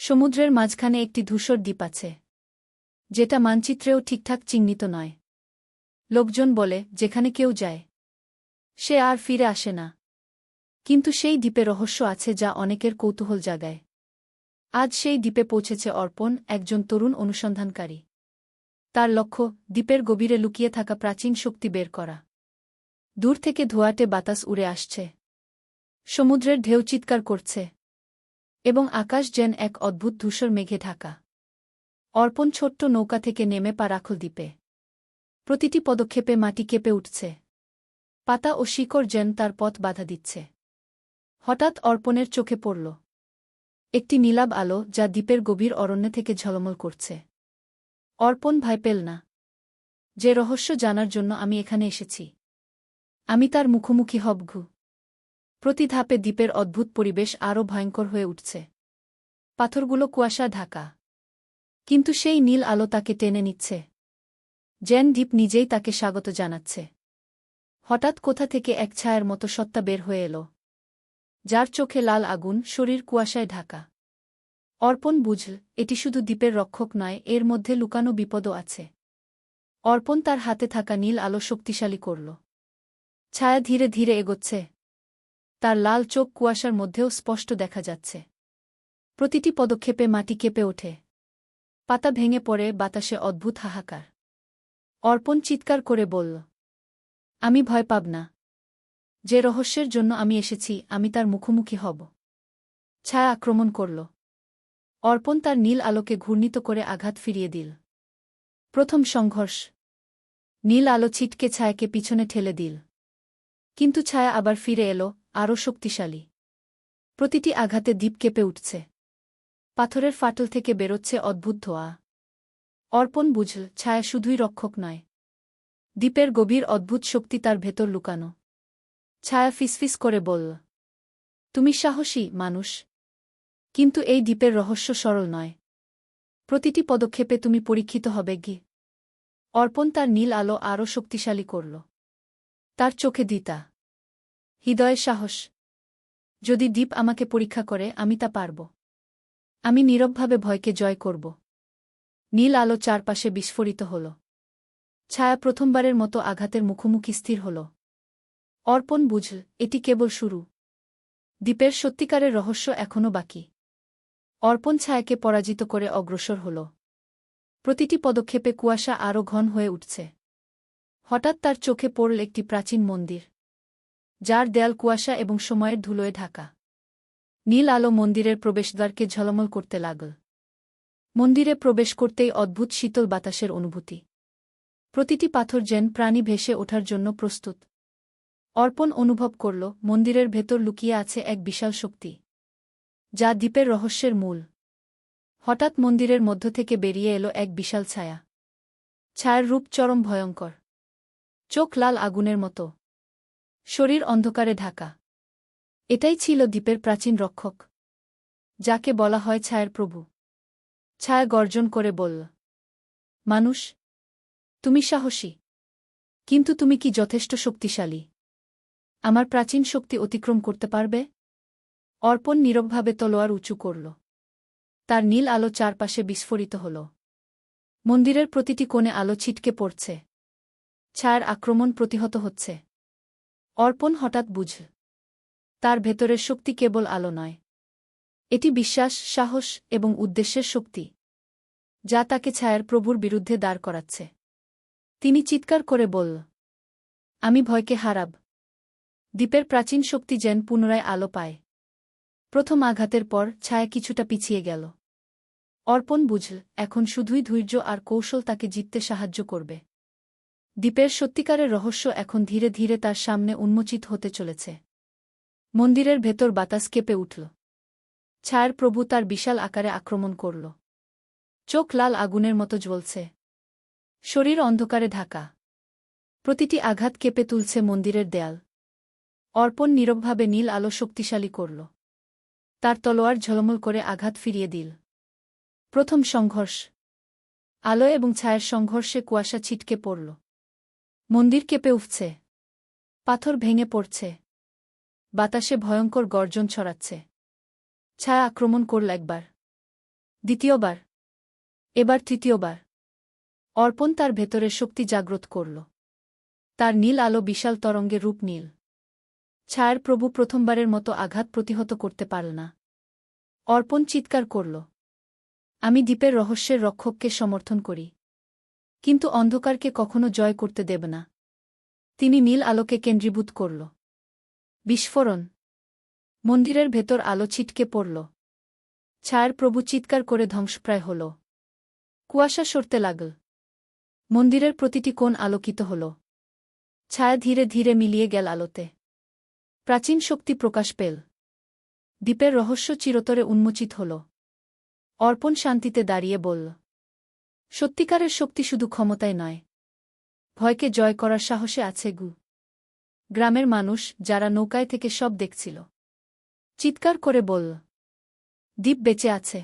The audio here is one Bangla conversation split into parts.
সমুদ্রের মাঝখানে একটি ধূসর দ্বীপ আছে, যেটা মানচিত্রেও ঠিকঠাক চিহ্নিত নয়। লোকজন বলে যেখানে কেউ যায় সে আর ফিরে আসে না। কিন্তু সেই দ্বীপে রহস্য আছে যা অনেকের কৌতূহল জাগায়। আজ সেই দ্বীপে পৌঁছেছে অর্পণ, একজন তরুণ অনুসন্ধানকারী। তার লক্ষ্য দ্বীপের গভীরে লুকিয়ে থাকা প্রাচীন শক্তি বের করা। দূর থেকে ধোঁয়াটে বাতাস উড়ে আসছে, সমুদ্রের ঢেউ চিৎকার করছে, এবং আকাশ যেন এক অদ্ভুত ধূসর মেঘে ঢাকা। অর্পণ ছোট্ট নৌকা থেকে নেমে পা রাখল দ্বীপে। প্রতিটি পদক্ষেপে মাটি কেঁপে উঠছে, পাতা ও শিকড় যেন তার পথ বাধা দিচ্ছে। হঠাৎ অর্পণের চোখে পড়ল একটি নীলাভ আলো যা দ্বীপের গভীর অরণ্য থেকে ঝলমল করছে। অর্পণ ভয় পেল না। যে রহস্য জানার জন্য আমি এখানে এসেছি, আমি তার মুখোমুখি হবঘু। প্রতি ধাপে দ্বীপের অদ্ভুত পরিবেশ আরও ভয়ঙ্কর হয়ে উঠছে। পাথরগুলো কুয়াশা ঢাকা, কিন্তু সেই নীল আলো তাকে টেনে নিচ্ছে, যেন দ্বীপ নিজেই তাকে স্বাগত জানাচ্ছে। হঠাৎ কোথা থেকে এক ছায়ার মতো সত্তা বের হয়ে এল, যার চোখে লাল আগুন, শরীর কুয়াশায় ঢাকা। অর্পণ বুঝল এটি শুধু দ্বীপের রক্ষক নয়, এর মধ্যে লুকানো বিপদও আছে। অর্পণ তার হাতে থাকা নীল আলো শক্তিশালী করল। ছায়া ধীরে ধীরে এগোচ্ছে, তার লাল চোখ কুয়াশার মধ্যেও স্পষ্ট দেখা যাচ্ছে। প্রতিটি পদক্ষেপে মাটি কেঁপে ওঠে, পাতা ভেঙে পড়ে, বাতাসে অদ্ভুত হাহাকার। অর্পণ চিৎকার করে বলল, আমি ভয় পাব না। যে রহস্যের জন্য আমি এসেছি, আমি তার মুখোমুখি হব। ছায়া আক্রমণ করল। অর্পণ তার নীল আলোকে ঘূর্ণিত করে আঘাত ফিরিয়ে দিল। প্রথম সংঘর্ষ। নীল আলো ছিটকে ছায়াকে পিছনে ঠেলে দিল, কিন্তু ছায়া আবার ফিরে এলো, আরও শক্তিশালী। প্রতিটি আঘাতে দ্বীপ কেঁপে উঠছে, পাথরের ফাটল থেকে বেরোচ্ছে অদ্ভুত ধোঁয়া। অর্পণ বুঝল ছায়া শুধুই রক্ষক নয়, দ্বীপের গভীর অদ্ভুত শক্তি তার ভেতর লুকানো। ছায়া ফিসফিস করে বলল, তুমি সাহসী মানুষ, কিন্তু এই দ্বীপের রহস্য সরল নয়। প্রতিটি পদক্ষেপে তুমি পরীক্ষিত হবে গি। অর্পণ তার নীল আলো আরও শক্তিশালী করল। তার চোখে দ্বিধা, হৃদয়ে সাহস। যদি দ্বীপ আমাকে পরীক্ষা করে, আমি তা পারব। আমি নীরবভাবে ভয়কে জয় করব। নীল আলো চারপাশে বিস্ফোরিত হল। ছায়া প্রথমবারের মতো আঘাতের মুখোমুখি স্থির হল। অর্পণ বুঝল এটি কেবল শুরু। দ্বীপের সত্যিকারের রহস্য এখনও বাকি। অর্পণ ছায়াকে পরাজিত করে অগ্রসর হল। প্রতিটি পদক্ষেপে কুয়াশা আরও ঘন হয়ে উঠছে। হঠাৎ তার চোখে পড়ল একটি প্রাচীন মন্দির, যার দেয়াল কুয়াশা এবং সময়ের ধুলোয় ঢাকা। নীল আলো মন্দিরের প্রবেশদ্বারকে ঝলমল করতে লাগল। মন্দিরে প্রবেশ করতেই অদ্ভুত শীতল বাতাসের অনুভূতি। প্রতিটি পাথর যেন প্রাণী ভেসে ওঠার জন্য প্রস্তুত। অর্পণ অনুভব করল মন্দিরের ভেতর লুকিয়ে আছে এক বিশাল শক্তি, যা দ্বীপের রহস্যের মূল। হঠাৎ মন্দিরের মধ্য থেকে বেরিয়ে এলো এক বিশাল ছায়া। ছায়ার রূপ চরম ভয়ঙ্কর, চোখ লাল আগুনের মতো, শরীর অন্ধকারে ঢাকা। এটাই ছিল দ্বীপের প্রাচীন রক্ষক, যাকে বলা হয় ছায়ার প্রভু। ছায়া গর্জন করে বলল, মানুষ, তুমি সাহসী, কিন্তু তুমি কি যথেষ্ট শক্তিশালী? আমার প্রাচীন শক্তি অতিক্রম করতে পারবে? অর্পণ নীরবভাবে তলোয়ার উঁচু করল। তার নীল আলো চারপাশে বিস্ফোরিত হল। মন্দিরের প্রতিটি কোণে আলো ছিটকে পড়ছে, ছায়ার আক্রমণ প্রতিহত হচ্ছে। অর্পণ হঠাৎ বুঝল তার ভেতরের শক্তি কেবল আলো নয়, এটি বিশ্বাস, সাহস এবং উদ্দেশ্যের শক্তি, যা তাকে ছায়ার প্রভুর বিরুদ্ধে দাঁড় করাচ্ছে। তিনি চিৎকার করে বলল, আমি ভয়কে হারাব। দ্বীপের প্রাচীন শক্তি যেন পুনরায় আলো পায়। প্রথম আঘাতের পর ছায়া কিছুটা পিছিয়ে গেল। অর্পণ বুঝল এখন শুধুই ধৈর্য আর কৌশল তাকে জিততে সাহায্য করবে। দ্বীপের সত্যিকারের রহস্য এখন ধীরে ধীরে তার সামনে উন্মোচিত হতে চলেছে। মন্দিরের ভেতর বাতাস কেঁপে উঠল। ছায়ার প্রভু তার বিশাল আকারে আক্রমণ করল। চোখ লাল আগুনের মতো জ্বলছে, শরীর অন্ধকারে ঢাকা। প্রতিটি আঘাত কেঁপে তুলছে মন্দিরের দেয়াল। অর্পণ নীরবভাবে নীল আলো শক্তিশালী করল। তার তলোয়ার ঝলমল করে আঘাত ফিরিয়ে দিল। প্রথম সংঘর্ষ। আলো এবং ছায়ার সংঘর্ষে কুয়াশা ছিটকে পড়ল। মন্দির কেঁপে উঠছে, পাথর ভেঙে পড়ছে, বাতাসে ভয়ঙ্কর গর্জন ছড়াচ্ছে। ছায়া আক্রমণ করল একবার, দ্বিতীয়বার। এবার তৃতীয়বার। অর্পণ তার ভেতরের শক্তি জাগ্রত করল। তার নীল আলো বিশাল তরঙ্গে রূপ নীল। ছায়ার প্রভু প্রথমবারের মতো আঘাত প্রতিহত করতে পারল না। অর্পণ চিৎকার করল, আমি দ্বীপের রহস্যের রক্ষককে সমর্থন করি, কিন্তু অন্ধকারকে কখনো জয় করতে দেব না। তিনি নীল আলোকে কেন্দ্রীভূত করল। বিস্ফোরণ। মন্দিরের ভেতর আলো ছিটকে পড়ল। ছায়ার প্রভু চিৎকার করে ধ্বংসপ্রায় হল। কুয়াশা সরতে লাগল। মন্দিরের প্রতিটি কোণ আলোকিত হল। ছায়া ধীরে ধীরে মিলিয়ে গেল আলোতে। প্রাচীন শক্তি প্রকাশ পেল। দ্বীপের রহস্য চিরতরে উন্মোচিত হল। অর্পণ শান্তিতে দাঁড়িয়ে বলল, সত্যিকারের শক্তি শুধু ক্ষমতায় নয়, ভয়কে জয় করার সাহসে আছে গু। গ্রামের মানুষ, যারা নৌকায় থেকে সব দেখছিল, চিৎকার করে বলল, দ্বীপ বেঁচে আছে,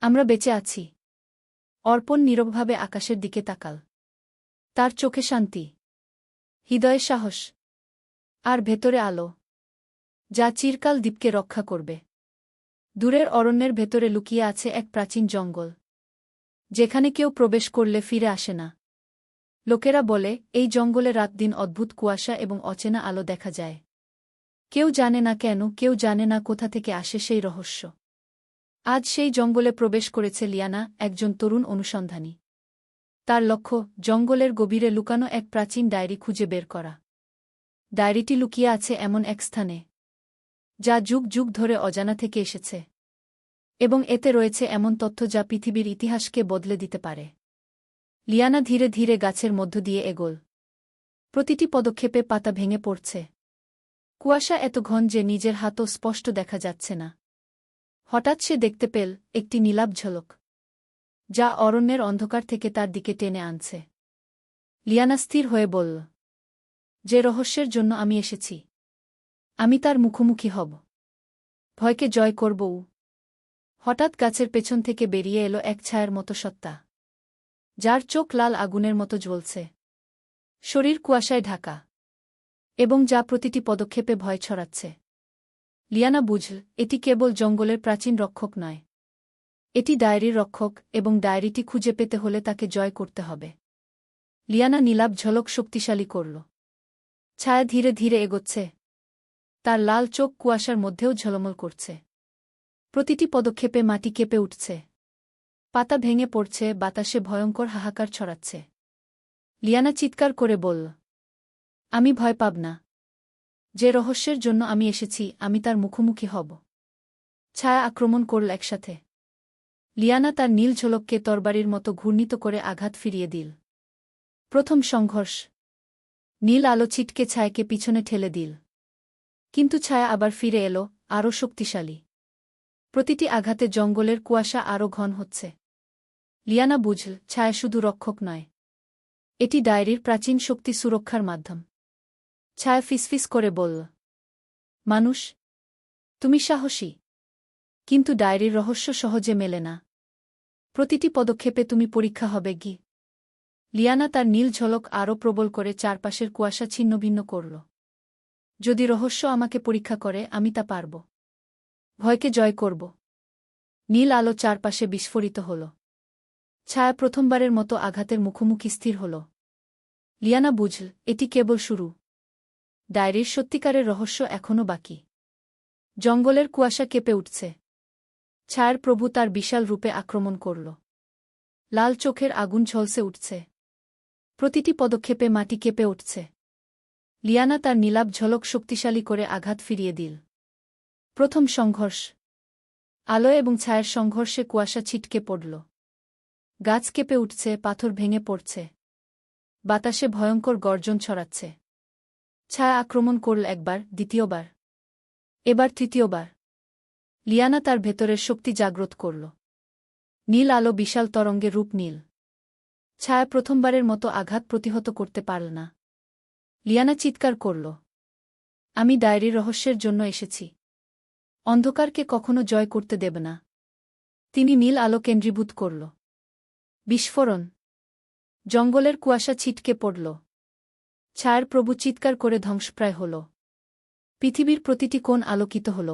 আমরা বেঁচে আছি। অর্পণ নীরবভাবে আকাশের দিকে তাকাল। তার চোখে শান্তি, হৃদয়ে সাহস, আর ভেতরে আলো, যা চিরকাল দ্বীপকে রক্ষা করবে। দূরের অরণ্যের ভেতরে লুকিয়ে আছে এক প্রাচীন জঙ্গল, যেখানে কেউ প্রবেশ করলে ফিরে আসে না। লোকেরা বলে, এই জঙ্গলে রাতদিন অদ্ভুত কুয়াশা এবং অচেনা আলো দেখা যায়। কেউ জানে না কেন, কেউ জানে না কোথা থেকে আসে সেই রহস্য। আজ সেই জঙ্গলে প্রবেশ করেছে লিয়ানা, একজন তরুণ অনুসন্ধানী। তার লক্ষ্য, জঙ্গলের গভীরে লুকানো এক প্রাচীন ডায়েরি খুঁজে বের করা। ডায়েরিটি লুকিয়ে আছে এমন এক স্থানে, যা যুগ যুগ ধরে অজানা থেকে এসেছে, এবং এতে রয়েছে এমন তথ্য যা পৃথিবীর ইতিহাসকে বদলে দিতে পারে। লিয়ানা ধীরে ধীরে গাছের মধ্য দিয়ে এগোল। প্রতিটি পদক্ষেপে পাতা ভেঙে পড়ছে। কুয়াশা এত ঘন যে নিজের হাতও স্পষ্ট দেখা যাচ্ছে না। হঠাৎ সে দেখতে পেল একটি নীলাভ ঝলক, যা অরণ্যের অন্ধকার থেকে তার দিকে টেনে আনছে। লিয়ানা স্থির হয়ে বলল, যে রহস্যের জন্য আমি এসেছি, আমি তার মুখোমুখি হব, ভয়কে জয় করব। হঠাৎ গাছের পেছন থেকে বেরিয়ে এলো এক ছায়ার মতো সত্তা, যার চোখ লাল আগুনের মতো জ্বলছে, শরীর কুয়াশায় ঢাকা, এবং যা প্রতিটি পদক্ষেপে ভয় ছড়াচ্ছে। লিয়ানা বুঝল, এটি কেবল জঙ্গলের প্রাচীন রক্ষক নয়, এটি ডায়েরির রক্ষক, এবং ডায়েরিটি খুঁজে পেতে হলে তাকে জয় করতে হবে। লিয়ানা নীলাভ ঝলক শক্তিশালী করল। ছায়া ধীরে ধীরে এগোচ্ছে। তার লাল চোখ কুয়াশার মধ্যেও ঝলমল করছে। প্রতিটি পদক্ষেপে মাটি কেঁপে উঠছে। পাতা ভেঙে পড়ছে, বাতাসে ভয়ঙ্কর হাহাকার ছড়াচ্ছে। লিয়ানা চিৎকার করে বলল, আমি ভয় পাব না। যে রহস্যের জন্য আমি এসেছি, আমি তার মুখোমুখি হব। ছায়া আক্রমণ করল একসাথে। লিয়ানা তার নীল ঝলককে তরবারির মতো ঘূর্ণিত করে আঘাত ফিরিয়ে দিল। প্রথম সংঘর্ষ। নীল আলো ছিটকে ছায়াকে পিছনে ঠেলে দিল। কিন্তু ছায়া আবার ফিরে এলো, আরও শক্তিশালী। প্রতিটি আঘাতে জঙ্গলের কুয়াশা আরও ঘন হচ্ছে। লিয়ানা বুঝল, ছায়া শুধু রক্ষক নয়, এটি ডায়েরির প্রাচীন শক্তি সুরক্ষার মাধ্যম। ছায়া ফিসফিস করে বলল, মানুষ, তুমি সাহসী, কিন্তু ডায়েরির রহস্য সহজে মেলে না। প্রতিটি পদক্ষেপে তুমি পরীক্ষা হবে গি। লিয়ানা তার নীল ঝলক আরও প্রবল করে চারপাশের কুয়াশা ছিন্নভিন্ন করল। যদি রহস্য আমাকে পরীক্ষা করে, আমি তা পারব, ভয়কে জয় করব। নীল আলো চারপাশে বিস্ফোরিত হল। ছায়া প্রথমবারের মতো আঘাতের মুখোমুখি স্থির হল। লিয়ানা বুঝল, এটি কেবল শুরু। ডায়েরির সত্যিকারের রহস্য এখনও বাকি। জঙ্গলের কুয়াশা কেঁপে উঠছে। ছায়ার প্রভু তার বিশাল রূপে আক্রমণ করল। লাল চোখের আগুন ঝলসে উঠছে। প্রতিটি পদক্ষেপে মাটি কেঁপে উঠছে। লিয়ানা তার নীলাভ ঝলক শক্তিশালী করে আঘাত ফিরিয়ে দিল। প্রথম সংঘর্ষ। আলো এবং ছায়ার সংঘর্ষে কুয়াশা ছিটকে পড়ল। গাছ কেঁপে উঠছে, পাথর ভেঙে পড়ছে। বাতাসে ভয়ঙ্কর গর্জন ছড়াচ্ছে। ছায়া আক্রমণ করল একবার, দ্বিতীয়বার, এবার তৃতীয়বার। লিয়ানা তার ভেতরের শক্তি জাগ্রত করল। নীল আলো বিশাল তরঙ্গে রূপ নীল। ছায়া প্রথমবারের মতো আঘাত প্রতিহত করতে পারল না। লিয়ানা চিৎকার করল, আমি ডায়েরির রহস্যের জন্য এসেছি, অন্ধকারকে কখনো জয় করতে দেব না। তিনি নীল আলো কেন্দ্রীভূত করল। বিস্ফোরণ। জঙ্গলের কুয়াশা ছিটকে পড়ল। ছায়ার প্রভু চিৎকার করে ধ্বংসপ্রায় হল। পৃথিবীর প্রতিটি কোণ আলোকিত হল।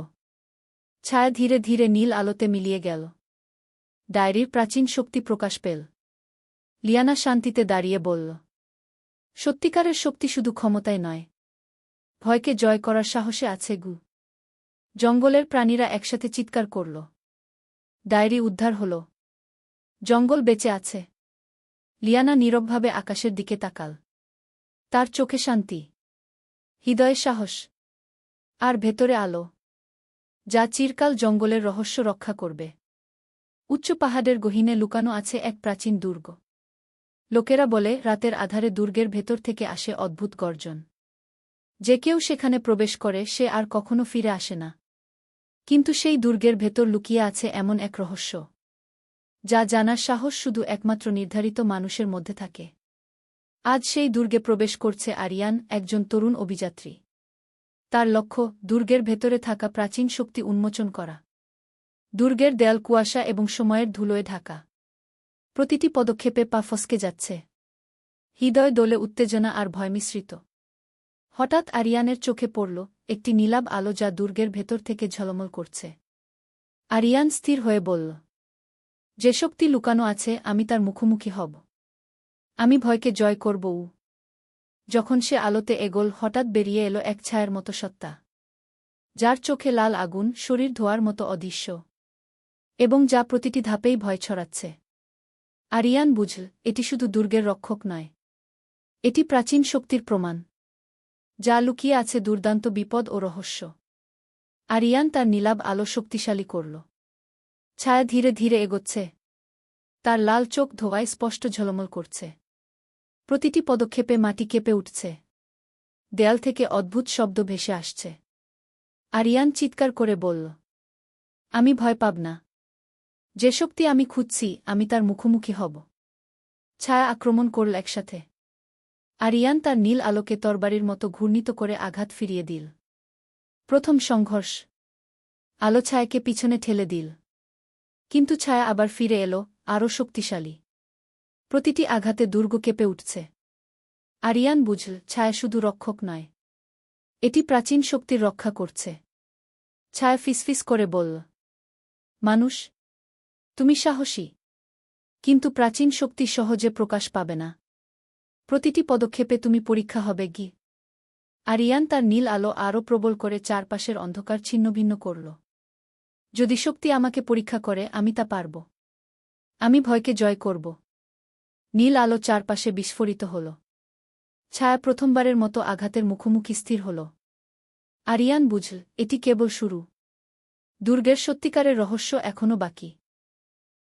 ছায়া ধীরে ধীরে নীল আলোতে মিলিয়ে গেল। ডায়েরির প্রাচীন শক্তি প্রকাশ পেল। লিয়ানা শান্তিতে দাঁড়িয়ে বলল, সত্যিকারের শক্তি শুধু ক্ষমতায় নয়, ভয়কে জয় করার সাহসে আছে গু। জঙ্গলের প্রাণীরা একসাথে চিৎকার করল। ডায়েরি উদ্ধার হল। জঙ্গল বেঁচে আছে। লিয়ানা নীরবভাবে আকাশের দিকে তাকাল। তার চোখে শান্তি, হৃদয়ে সাহস, আর ভেতরে আলো, যা চিরকাল জঙ্গলের রহস্য রক্ষা করবে। উচ্চ পাহাড়ের গহীনে লুকানো আছে এক প্রাচীন দুর্গ। লোকেরা বলে রাতের আধারে দুর্গের ভেতর থেকে আসে অদ্ভুত গর্জন। যে কেউ সেখানে প্রবেশ করে সে আর কখনো ফিরে আসে না। কিন্তু সেই দুর্গের ভেতর লুকিয়ে আছে এমন এক রহস্য, যা জানার সাহস শুধু একমাত্র নির্ধারিত মানুষের মধ্যে থাকে। আজ সেই দুর্গে প্রবেশ করছে আরিয়ান, একজন তরুণ অভিযাত্রী। তার লক্ষ্য দুর্গের ভেতরে থাকা প্রাচীন শক্তি উন্মোচন করা। দুর্গের দেয়াল কুয়াশা এবং সময়ের ধুলোয় ঢাকা। প্রতিটি পদক্ষেপে পা ফসকে যাচ্ছে। হৃদয় দোলে উত্তেজনা আর ভয় মিশ্রিত। হঠাৎ আরিয়ানের চোখে পড়ল একটি নীলাভ আলো যা দুর্গের ভেতর থেকে ঝলমল করছে। আরিয়ান স্থির হয়ে বলল, যে শক্তি লুকানো আছে আমি তার মুখোমুখি হব। আমি ভয়কে জয় করব। যখন সে আলোতে এগোল হঠাৎ বেরিয়ে এলো এক ছায়ার মতো সত্তা, যার চোখে লাল আগুন, শরীর ধোয়ার মতো অদৃশ্য, এবং যা প্রতিটি ধাপেই ভয় ছড়াচ্ছে। আরিয়ান বুঝল এটি শুধু দুর্গের রক্ষক নয়, এটি প্রাচীন শক্তির প্রমাণ, যা লুকিয়ে আছে দুর্দান্ত বিপদ ও রহস্য। আরিয়ান তার নীলাভ আলো শক্তিশালী করল। ছায়া ধীরে ধীরে এগোচ্ছে। তার লাল চোখ ধোঁয়ায় স্পষ্ট ঝলমল করছে। প্রতিটি পদক্ষেপে মাটি কেঁপে উঠছে। দেয়াল থেকে অদ্ভুত শব্দ ভেসে আসছে। আরিয়ান চিৎকার করে বলল, আমি ভয় পাব না। যে শক্তি আমি খুঁজছি আমি তার মুখোমুখি হব। ছায়া আক্রমণ করল একসাথে। আরিয়ান তার নীল আলোকে তরবারির মতো ঘূর্ণিত করে আঘাত ফিরিয়ে দিল। প্রথম সংঘর্ষ। আলো ছায়াকে পিছনে ঠেলে দিল। কিন্তু ছায়া আবার ফিরে এলো, আরও শক্তিশালী। প্রতিটি আঘাতে দুর্গ কেঁপে উঠছে। আরিয়ান বুঝল ছায়া শুধু রক্ষক নয়, এটি প্রাচীন শক্তির রক্ষা করছে। ছায়া ফিসফিস করে বলল, মানুষ, তুমি সাহসী, কিন্তু প্রাচীন শক্তি সহজে প্রকাশ পাবে না। প্রতিটি পদক্ষেপে তুমি পরীক্ষা হবে গি। আরিয়ান তার নীল আলো আরও প্রবল করে চারপাশের অন্ধকার ছিন্নভিন্ন করল। যদি শক্তি আমাকে পরীক্ষা করে আমি তা পারব। আমি ভয়কে জয় করব। নীল আলো চারপাশে বিস্ফোরিত হল। ছায়া প্রথমবারের মতো আঘাতের মুখোমুখি স্থির হল। আরিয়ান বুঝল এটি কেবল শুরু। দুর্গের সত্যিকারের রহস্য এখনও বাকি।